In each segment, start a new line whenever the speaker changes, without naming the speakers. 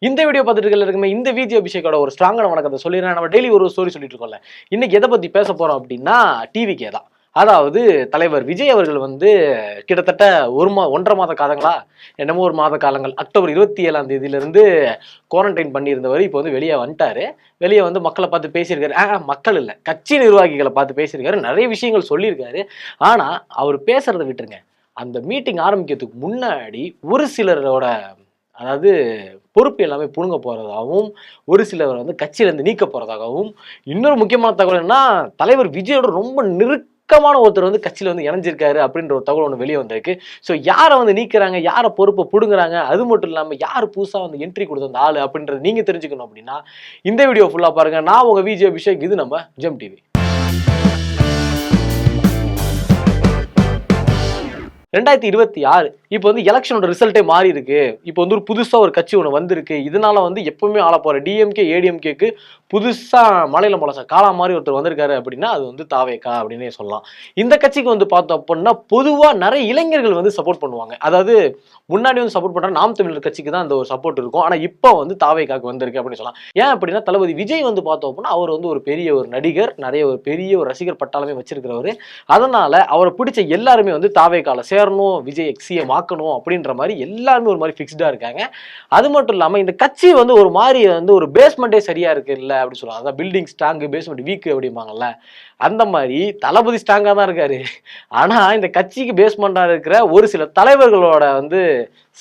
இந்த வீடியோ பார்த்துட்டு இருக்குமே இந்த விஜய் அபிஷேக்கோட ஒரு ஸ்ட்ராங்கான வணக்கத்தை சொல்லிடுறேன். நம்ம டெய்லி ஒரு ஸ்டோரி சொல்லிட்டு இருக்கோம்ல. இன்னைக்கு எதை பத்தி பேச போறோம் அப்படின்னா டிவிக்கே தான். அதாவது தலைவர் விஜய் அவர்கள் வந்து கிட்டத்தட்ட 1.5 மாத காலங்களா என்னமோ ஒரு மாத காலங்கள் அக்டோபர் 27ஆம் தேதியிலிருந்து குவாரண்டைன் பண்ணியிருந்தவர் இப்போ வந்து வெளியே வந்துட்டாரு. வெளியே வந்து மக்களை பார்த்து பேசியிருக்காரு. மக்கள் இல்லை, கட்சி நிர்வாகிகளை பார்த்து பேசியிருக்காரு. நிறைய விஷயங்கள் சொல்லியிருக்காரு. ஆனா அவர் பேசுறதை விட்டுருங்க. அந்த மீட்டிங் ஆரம்பிக்கிறதுக்கு முன்னாடி ஒரு சிலரோட அதாவது பொறுப்பு எல்லாமே புடுங்க போறதாகவும் ஒரு சிலர் வந்து கட்சியிலேருந்து நீக்க போறதாகவும் இன்னொரு முக்கியமான தகவல் என்ன, தலைவர் விஜயோட ரொம்ப நெருக்கமான ஒருத்தர் வந்து கட்சியில வந்து இணைஞ்சிருக்காரு அப்படின்ற ஒரு தகவல் ஒன்று வெளியே வந்திருக்கு. ஸோ யாரை வந்து நீக்கிறாங்க, யாரை பொறுப்பை புடுங்குறாங்க, அது மட்டும் இல்லாமல் யார் புதுசாக வந்து என்ட்ரி கொடுத்த அந்த ஆளு அப்படின்றது நீங்க தெரிஞ்சுக்கணும் அப்படின்னா இந்த வீடியோ ஃபுல்லா பாருங்க. நான் உங்க விஜய் அபிஷேக், இது நம்ம ஜெம் டிவி. 2026 இப்போ வந்து எலெக்ஷனோட ரிசல்ட்டே மாறி இருக்கு. இப்போ வந்து ஒரு புதுசா ஒரு கட்சி ஒன்று வந்திருக்கு. இதனால வந்து எப்பவுமே ஆள போற டிஎம்கே ஏடிஎம்கேக்கு புதுசா மலையில முளச காலா மாதிரி ஒருத்தர் வந்திருக்காரு அப்படின்னா அது வந்து தாவேகா அப்படின்னே சொல்லலாம். இந்த கட்சிக்கு வந்து பார்த்தோம் அப்படின்னா பொதுவா நிறைய இளைஞர்கள் வந்து சப்போர்ட் பண்ணுவாங்க. அதாவது முன்னாடி வந்து சப்போர்ட் பண்ற நாம் தமிழர் கட்சிக்கு தான் அந்த ஒரு சப்போர்ட் இருக்கும். ஆனா இப்போ வந்து தாவேகாக்கு வந்திருக்கு அப்படின்னு சொல்லலாம். ஏன் அப்படின்னா தளபதி விஜய் வந்து பார்த்தோம் அப்படின்னா அவர் வந்து ஒரு பெரிய ஒரு நடிகர், நிறைய ஒரு பெரிய ஒரு ரசிகர் பட்டாளமே வச்சிருக்கிறவரு. அதனால அவரை பிடிச்ச எல்லாருமே வந்து தாவேகால சேரணும், விஜய் சிஎம் ஆக்கணும் அப்படின்ற மாதிரி எல்லாருமே ஒரு மாதிரி ஃபிக்ஸ்டா இருக்காங்க. அது மட்டும் இல்லாம இந்த கட்சி வந்து ஒரு மாதிரி வந்து ஒரு பேஸ்மெண்டே சரியா இருக்கு இல்ல அப்படின்னு சொல்லுவாங்க. அதான் பில்டிங் ஸ்ட்ராங் பேஸ்மெண்ட் வீக் அப்படிம்பாங்கல்ல. அந்த மாதிரி தளபதி ஸ்ட்ராங்கா தான் இருக்காரு. ஆனா இந்த கட்சிக்கு பேஸ்மெண்டா இருக்கிற ஒரு சில தலைவர்களோட வந்து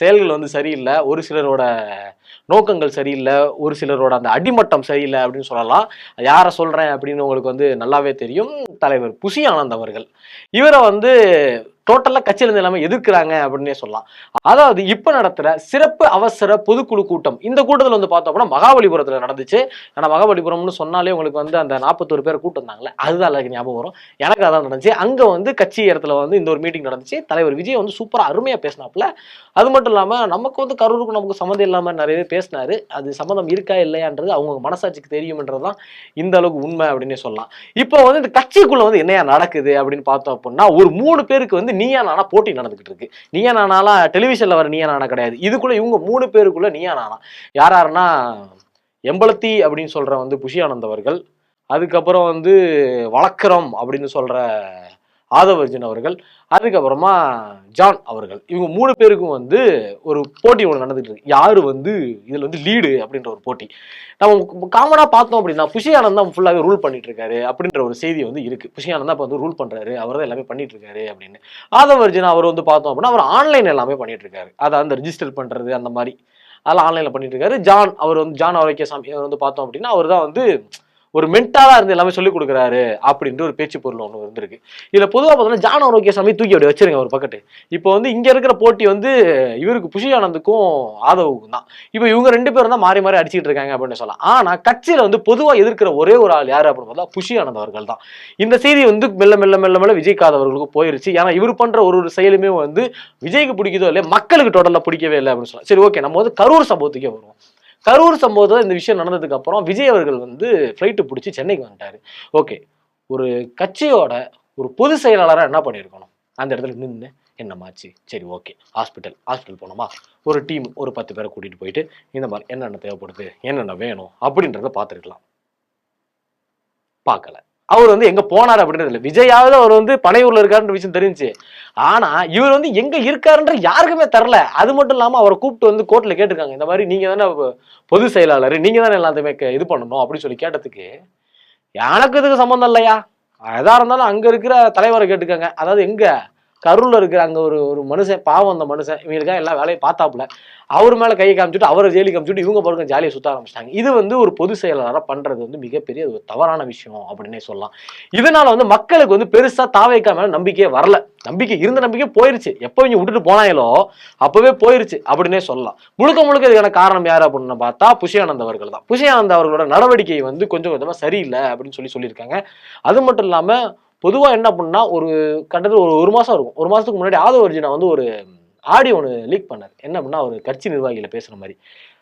செயல்கள் வந்து சரியில்லை, ஒரு சிலரோட நோக்கங்கள் சரியில்லை, ஒரு சிலரோட அந்த அடிமட்டம் சரியில்லை அப்படின்னு சொல்லலாம். யாரை சொல்றேன் அப்படின்னு உங்களுக்கு வந்து நல்லாவே தெரியும். தலைவர் புசி ஆனந்த் அவர்கள். இவரை வந்து டோட்டலா கட்சியிலிருந்து எல்லாமே எதிர்க்கிறாங்க அப்படின்னே சொல்லலாம். அதாவது இப்ப நடத்துற சிறப்பு அவசர பொதுக்குழு கூட்டம், இந்த கூட்டத்தில் வந்து பார்த்தோம் அப்படின்னா மகாபலிபுரத்துல நடந்துச்சு. ஆனா மகாபலிபுரம்னு சொன்னாலே உங்களுக்கு வந்து அந்த 41 பேர் கூட்டம் இருந்தாங்களே அதுதான் எனக்கு ஞாபகம் வரும். எனக்கு அதான் நடந்துச்சு. அங்க வந்து கட்சி இடத்துல வந்து இந்த ஒரு மீட்டிங் நடந்துச்சு. தலைவர் விஜய் வந்து சூப்பரா அருமையா பேசினாப்புல. அது மட்டும் இல்லாம நமக்கு வந்து கரூருக்கும் நமக்கு சம்மந்தம் இல்லாம நிறையவே பேசினாரு. அது சம்மந்தம் இருக்கா இல்லையான்றது அவங்க மனசாட்சிக்கு தெரியும்ன்றதுதான் இந்த அளவுக்கு உண்மை அப்படின்னே சொல்லலாம். இப்போ வந்து இந்த கட்சிக்குள்ள வந்து என்னையா நடக்குது அப்படின்னு பார்த்தோம் அப்படின்னா ஒரு 3 பேருக்கு வந்து நீயா நானா போட்டி நடந்துகிட்டு இருக்கு. நீயா நானாலாம் டெலிவிஷன்ல வர நீயா நானா கிடையாது. இதுக்குள்ள இவங்க 3 பேருக்குள்ள நீயா நானா யாருன்னா எம்பளத்தி அப்படின்னு சொல்ற வந்து புஷி ஆனந்த் அவர்கள், அதுக்கப்புறம் வந்து வழக்கரம் அப்படின்னு சொல்ற ஆதவர்ஜன் அவர்கள், அதுக்கப்புறமா ஜான் அவர்கள். இவங்க 3 பேருக்கும் வந்து ஒரு போட்டி ஒன்று நடந்துட்டு இருக்கு. யாரு வந்து இதுல வந்து லீடு அப்படின்ற ஒரு போட்டி. நம்ம காமனா பார்த்தோம் அப்படின்னா புஷி ஆனந்த் தான் ஃபுல்லாவே ரூல் பண்ணிட்டு இருக்காரு அப்படின்ற ஒரு செய்தி வந்து இருக்கு. புஷி ஆனந்த் தான் வந்து ரூல் பண்றாரு, அவர் தான் எல்லாமே பண்ணிட்டு இருக்காரு அப்படின்னு. ஆதவர்ஜன் அவர் வந்து பார்த்தோம் அப்படின்னா அவர் ஆன்லைன் எல்லாமே பண்ணிட்டு இருக்காரு. அதை அந்த ரிஜிஸ்டர் பண்றது அந்த மாதிரி அதெல்லாம் ஆன்லைன்ல பண்ணிட்டு இருக்காரு. ஜான் அவர் வந்து ஜான் ஆரோக்கியசாமி அவர் வந்து பார்த்தோம் அப்படின்னா அவர் தான் வந்து ஒரு மென்டாலா இருந்து எல்லாமே சொல்லிக் கொடுக்குறாரு அப்படின்ற ஒரு பேச்சு பொருள் ஒன்று இருந்திருக்கு. இதுல பொதுவாக பார்த்தோம்னா ஜான் ஆரோக்கியசாமி தூக்கி அப்படி வச்சிருங்க ஒரு பக்கத்து. இப்போ வந்து இங்க இருக்கிற போட்டி வந்து இவருக்கு புஷி ஆனந்துக்கும் ஆதவுக்கும் தான். இப்போ இவங்க 2 பேரும் தான் மாறி மாறி அடிச்சுட்டு இருக்காங்க அப்படின்னு சொல்லலாம். ஆனா கட்சியில வந்து பொதுவா எதிர்க்கிற ஒரே ஒரு ஆள் யாரு அப்படின்னு பார்த்தா புஷி ஆனந்த் அவர்கள் தான். இந்த செய்தி வந்து மெல்ல மெல்ல மெல்ல மெல்ல விஜய்காந்த் அவர்களுக்கு போயிருச்சு. ஏன்னா இவர் பண்ற ஒரு செயலுமே வந்து விஜய்க்கு பிடிக்குதோ இல்லையா, மக்களுக்கு டோட்டலா பிடிக்கவே இல்லை அப்படின்னு சொல்லலாம். சரி, ஓகே, நம்ம வந்து கரூர் சம்பவத்துக்கே வருவோம். கரூர் சம்பவத்தில் இந்த விஷயம் நடந்ததுக்கு அப்புறம் விஜய் அவர்கள் வந்து ஃப்ளைட்டு பிடிச்சி சென்னைக்கு வந்துட்டாரு. ஓகே, ஒரு கட்சியோட ஒரு பொதுச் செயலாளராக என்ன பண்ணியிருக்கணும், அந்த இடத்துல நின்று என்னமாச்சு, சரி ஓகே ஹாஸ்பிட்டல் போனோமா, ஒரு டீம் ஒரு 10 பேரை கூட்டிட்டு போயிட்டு இந்த மாதிரி என்னென்ன தேவைப்படுது என்னென்ன வேணும் அப்படின்றத பார்த்துருக்கலாம். பார்க்கல. அவர் வந்து எங்க போனார் அப்படின்றது இல்லை. விஜயாவது அவர் வந்து பனையூர்ல இருக்காருன்ற விஷயம் தெரிஞ்சு. ஆனா இவர் வந்து எங்க இருக்காருன்ற யாருக்குமே தரல. அது மட்டும் இல்லாம அவரை கூப்பிட்டு வந்து கோர்ட்ல கேட்டிருக்காங்க, இந்த மாதிரி நீங்க தானே பொது செயலாளர், நீங்க தானே எல்லாத்தையுமே இது பண்ணணும் அப்படின்னு சொல்லி கேட்டதுக்கு, எனக்கு இதுக்கு சம்பந்தம் இல்லையா, எதா இருந்தாலும் அங்க இருக்கிற தலைவரை கேட்டுக்காங்க. அதாவது எங்க கரூர்ல இருக்கிற அங்க ஒரு மனுஷன், பாவம் அந்த மனுஷன், இவங்களுக்காக எல்லா வேலையும் பார்த்தாப்புல அவர் மேல கையை காமிச்சுட்டு அவரை ஜெயிலுக்கு காமிச்சுட்டு இவங்க பாருங்க ஜாலியை சுத்த ஆரம்பிச்சிட்டாங்க. இது வந்து ஒரு பொது செயலாளராக பண்றது வந்து மிகப்பெரிய ஒரு தவறான விஷயம் அப்படின்னே சொல்லலாம். இதனால வந்து மக்களுக்கு வந்து பெருசா தாவேக்கா மேல நம்பிக்கையே வரல. நம்பிக்கை இருந்த நம்பிக்கை போயிருச்சு. எப்போ இவங்க விட்டுட்டு போனாங்களோ அப்பவே போயிருச்சு அப்படின்னே சொல்லலாம். முழுக்க இதுக்கான காரணம் யாரு அப்படின்னு பார்த்தா புஷி ஆனந்த் அவர்கள் தான். புஷி ஆனந்த் அவர்களோட நடவடிக்கை வந்து கொஞ்சம் கொஞ்சமா சரியில்லை அப்படின்னு சொல்லியிருக்காங்க. அது மட்டும் இல்லாம பொதுவா என்ன பண்ணா ஒரு கட்டத்தில் ஒரு மாசம் இருக்கும். ஒரு மாசத்துக்கு முன்னாடி ஆதவர்ஜினா வந்து ஒரு ஆடியோ ஒன்று லீக் பண்ணார். என்ன அப்படின்னா ஒரு கட்சி நிர்வாகிகளை பேசுற மாதிரி.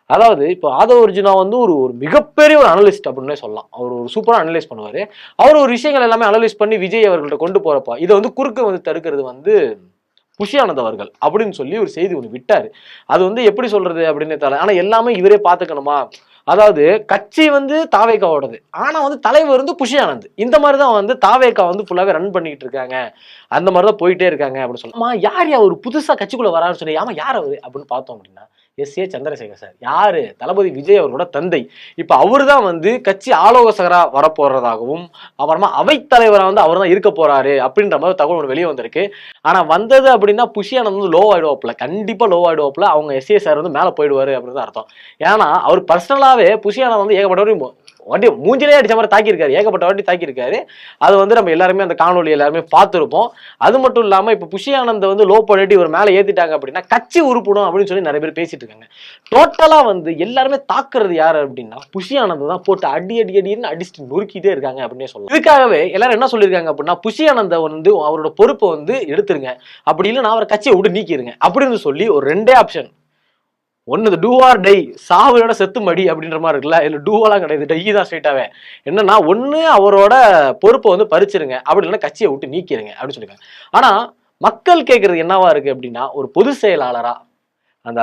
அதாவது இப்போ ஆதவர்ஜினா வந்து ஒரு மிகப்பெரிய ஒரு அனலிஸ்ட் அப்படின்னே சொல்லலாம். அவர் ஒரு சூப்பரா அனலைஸ் பண்ணுவாரு. அவர் ஒரு விஷயங்கள் எல்லாமே அனலைஸ் பண்ணி விஜய் அவர்கள்ட்ட கொண்டு போறப்ப இதை வந்து குறுக்க வந்து தடுக்கிறது வந்து புஷி ஆனந்த் அவர்கள் அப்படின்னு சொல்லி ஒரு செய்தி ஒன்று விட்டாரு. அது வந்து எப்படி சொல்றது அப்படின்னு தெரியல. ஆனா எல்லாமே இவரே பாத்துக்கணுமா, அதாவது கட்சி வந்து தாவேகாவோடது, ஆனா வந்து தலைவர் வந்து புஷி ஆனந்த். இந்த மாதிரிதான் வந்து தாவேகா வந்து ஃபுல்லாவே ரன் பண்ணிட்டு இருக்காங்க, அந்த மாதிரிதான் போயிட்டே இருக்காங்க அப்படின்னு சொல்லலாம். யார் ஒரு புதுசா கட்சிக்குள்ள வரான்னு சொல்லி, ஆமா யார் அவரு அப்படின்னு பார்த்தோம் அப்படின்னா எஸ்.ஏ. சந்திரசேகர் சார். யாரு? தளபதி விஜய் அவரோட தந்தை. இப்ப அவரு தான் வந்து கட்சி ஆலோசகரா வரப்போறதாகவும், அப்புறமா அவைத்தலைவரா வந்து அவர் தான் இருக்க போறாரு அப்படின்ற மாதிரி தகவல் ஒன்று வெளியே வந்திருக்கு. ஆனா வந்தது அப்படின்னா புஷி ஆனந்த் வந்து லோ ஆயிடுவாப்புல, கண்டிப்பா லோ ஆயிடுவாப்புல. அவங்க எஸ்.ஏ. சார் வந்து மேல போயிடுவாரு அப்படின்னு அர்த்தம். ஏன்னா அவர் பர்சனலாவே புஷி ஆனந்த் வந்து ஏகப்பட்ட வாட்டி மூஞ்சிலே அடிச்ச மாதிரி தாக்கியிருக்காரு, ஏகப்பட்ட வாட்டி தாக்கியிருக்காரு. அது வந்து நம்ம எல்லாருமே அந்த காணொலி எல்லாருமே பார்த்துருப்போம். அது மட்டும் இல்லாம இப்ப புஷி ஆனந்த் வந்து லோ பண்ணிட்டு இவர் மேல ஏத்திட்டாங்க அப்படின்னா கட்சி உருப்படும் அப்படின்னு சொல்லி நிறைய பேர் பேசிட்டு இருக்காங்க. டோட்டலா வந்து எல்லாருமே தாக்குறது யாரு அப்படின்னா புஷி ஆனந்த் தான் போட்டு அடி அடி அடின்னு அடிச்சுட்டு நொறுக்கிட்டே இருக்காங்க அப்படின்னே சொல்லலாம். இதுக்காகவே எல்லாரும் என்ன சொல்லியிருக்காங்க அப்படின்னா புஷி ஆனந்த் வந்து அவரோட பொறுப்பை வந்து எடுத்துருங்க, அப்படி இல்லைன்னா அவரை கட்சியை விட்டு நீக்கிருங்க அப்படின்னு சொல்லி ஒரு ரெண்டே ஆப்ஷன். ஒன்னு டூ ஆர் டை, சாவோட செத்து மடி அப்படின்ற மாதிரி இருக்குல்ல, இல்ல டூவெல்லாம் கிடையாது, டை தான் ஸ்ட்ரைட்டாவே. என்னன்னா ஒண்ணு அவரோட பொறுப்பை வந்து பறிச்சிருங்க, அப்படி இல்லைன்னா கட்சியை விட்டு நீக்கிருங்க அப்படின்னு சொல்லிருக்காங்க. ஆனா மக்கள் கேட்கறது என்னவா இருக்கு அப்படின்னா, ஒரு பொது செயலாளரா அந்த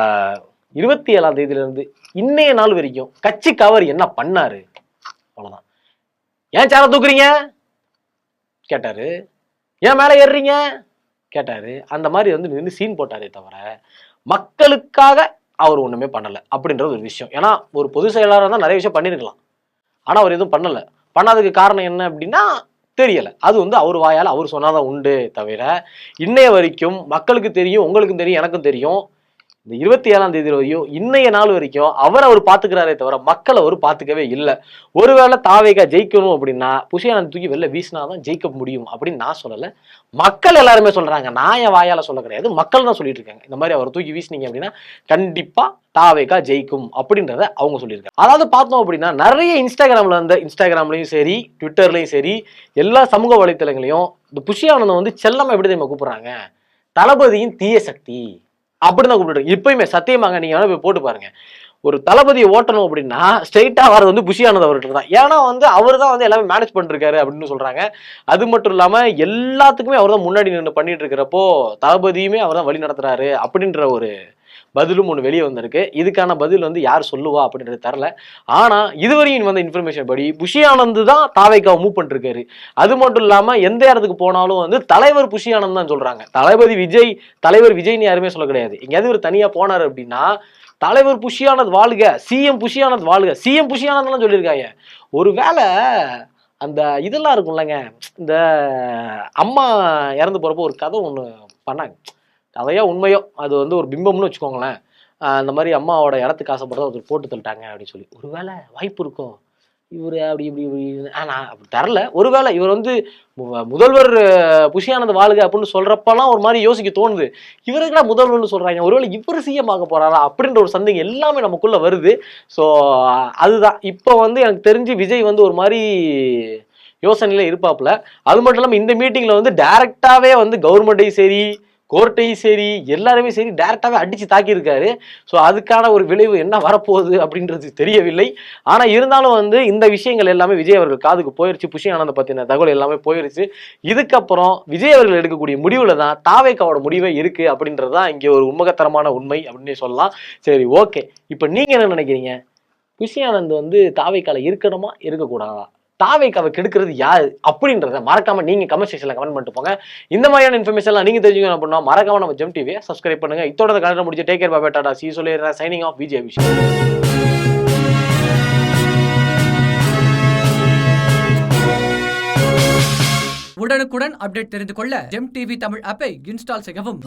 27ஆம் தேதியில இருந்து இன்னைய நாள் வரைக்கும் கட்சிக்கு அவர் என்ன பண்ணாரு? அவ்வளவுதான். ஏன் சேர தூக்குறீங்க கேட்டாரு, ஏன் மேல ஏறுறீங்க கேட்டாரு. அந்த மாதிரி வந்து நின்று சீன் போட்டாரே தவிர மக்களுக்காக அவர் ஒண்ணுமே பண்ணல அப்படின்றது ஒரு விஷயம். ஏன்னா ஒரு பொது செயலாளர் தான் நிறைய விஷயம் பண்ணிருக்கலாம், ஆனா அவர் எதுவும் பண்ணல. பண்ணாததுக்கு காரணம் என்ன அப்படின்னா தெரியல. அது வந்து அவர் வாயால அவர் சொன்னாதான் உண்டு தவிர இன்னைய வரைக்கும் மக்களுக்கு தெரியும், உங்களுக்கும் தெரியும், எனக்கும் தெரியும், இந்த 27ஆம் தேதி வரையும் இன்னைய நாள் வரைக்கும் அவர் பாத்துக்கிறாரே தவிர மக்கள் அவர் பாத்துக்கவே இல்லை. ஒருவேளை தாவேகா ஜெயிக்கணும் அப்படின்னா புஷி ஆனந்த் தூக்கி வெளில வீசினாதான் ஜெயிக்க முடியும் அப்படின்னு நான் சொல்லல, மக்கள் எல்லாருமே சொல்றாங்க. நான் என் வாயால சொல்ல கிடையாது, மக்கள் தான் சொல்லிட்டு இருக்காங்க. இந்த மாதிரி அவர் தூக்கி வீசினீங்க அப்படின்னா கண்டிப்பா தாவேகா ஜெயிக்கும் அப்படின்றத அவங்க சொல்லியிருக்காங்க. அதாவது பார்த்தோம் அப்படின்னா நிறைய இன்ஸ்டாகிராம்லயும் சரி, ட்விட்டர்லயும் சரி, எல்லா சமூக வலைத்தளங்களையும் இந்த புஷி ஆனந்த் வந்து செல்லமா எப்படி தெரியுமா கூப்பிடுறாங்க, தளபதியின் தீய சக்தி அப்படிதான் கூப்பிட்டு. இப்பயுமே சத்தியமாங்க, நீங்க வேணா போய் போட்டு பாருங்க. ஒரு தளபதியை ஓட்டணும் அப்படின்னா ஸ்ட்ரெயிட்டா வரது வந்து புஷி ஆனந்த் அவர்கிட்ட தான். ஏன்னா வந்து அவர் தான் வந்து எல்லாமே மேனேஜ் பண்ணிருக்காரு அப்படின்னு சொல்றாங்க. அது மட்டும் இல்லாம எல்லாத்துக்குமே அவர் தான் முன்னாடி நின்று பண்ணிட்டு இருக்கிறப்போ தளபதியுமே அவர் தான் வழி நடத்துறாரு அப்படின்ற ஒரு பதிலும் ஒன்று வெளியே வந்திருக்கு. இதுக்கான பதில் வந்து யார் சொல்லுவா அப்படின்றது தரல. ஆனா இதுவரையும் வந்த இன்ஃபர்மேஷன் படி புஷி ஆனந்த் தான் தாவேகாவை மூவ் பண்ணிருக்காரு. அது மட்டும் இல்லாம எந்த இடத்துக்கு போனாலும் வந்து தலைவர் புஷி ஆனந்த் தான் சொல்றாங்க. தலைவர் விஜய்னு யாருமே சொல்ல கிடையாது. எங்கேயாவது ஒரு தனியா போனாரு அப்படின்னா தலைவர் புஷி ஆனந்த் வாழ்க, சிஎம் புஷி ஆனந்த் வாழ்க, சிஎம் புஷி ஆனந்த் சொல்லியிருக்காங்க. ஒருவேளை அந்த இதெல்லாம் இருக்கும்லங்க, இந்த அம்மா இறந்து போறப்போ ஒரு கதை ஒண்ணு பண்ணாங்க, கதையா உண்மையோ அது வந்து ஒரு பிம்பம்னு வச்சுக்கோங்களேன். அந்த மாதிரி அம்மாவோட இடத்துக்கு ஆசைப்படுறத ஒருத்தர் போட்டு தள்ளிட்டாங்க அப்படின்னு சொல்லி. ஒருவேளை வாய்ப்பு இருக்கும் இவரு அப்படி இப்படி இப்படி. நான் அப்படி தரல. ஒருவேளை இவர் வந்து முதல்வர் புஷி ஆனந்த் வாழ்க அப்படின்னு சொல்றப்பெல்லாம் ஒரு மாதிரி யோசிக்க தோணுது, இவருக்குடா முதல்வர்னு சொல்றாங்க, ஒருவேளை இவர் சிஎம் ஆக போறாரா அப்படின்ற ஒரு சந்தேகம் எல்லாமே நமக்குள்ள வருது. ஸோ அதுதான் இப்போ வந்து எனக்கு தெரிஞ்சு விஜய் வந்து ஒரு மாதிரி யோசனையில இருப்பாப்புல. அது மட்டும் இல்லாமல் இந்த மீட்டிங்ல வந்து டைரக்டாவே வந்து கவர்மெண்ட்டையும் சரி, கோர்ட்டையும் சரி, எல்லாருமே சரி டைரக்டாவே அடிச்சு தாக்கியிருக்காரு. ஸோ அதுக்கான ஒரு விளைவு என்ன வரப்போகுது அப்படின்றது தெரியவில்லை. ஆனா இருந்தாலும் வந்து இந்த விஷயங்கள் எல்லாமே விஜய் அவர்கள் காதுக்கு போயிருச்சு. புஷி ஆனந்த் பத்தின தகவல் எல்லாமே போயிருச்சு. இதுக்கப்புறம் விஜய் அவர்கள் எடுக்கக்கூடிய முடிவுல தான் தாவேகாவோட முடிவே இருக்கு அப்படின்றதுதான் இங்கே ஒரு உண்மகத்தரமான உண்மை அப்படின்னு சொல்லலாம். சரி, ஓகே, இப்ப நீங்க என்ன நினைக்கிறீங்க? புஷி ஆனந்த் வந்து தாவேகால இருக்கணுமா இருக்கக்கூடாதா? தாவேகாவை கெடுக்கிறது யாரு அப்படின்றத மறக்காம நீங்க கமெண்ட் செக்ஷன்ல கமெண்ட் பண்ணிட்டு போங்க. இந்த மாதிரியான இன்ஃபர்மேஷன்லாம் நீங்க தெரிஞ்சுக்கணும் அப்படின்னா மறக்காம நம்ம ஜெம் டிவியை சப்ஸ்கிரைப் பண்ணுங்க. இதோட கலெக்டர் முடிச்சு take care, bye bye, tata, see you சொல்லிடுறேன். Signing off, Vijay Abhishek.
உடனுக்குடன் அப்டேட் தெரிந்து கொள்ள ஜெம் டிவி தமிழ் ஆப்பை இன்ஸ்டால் செய்யவும்.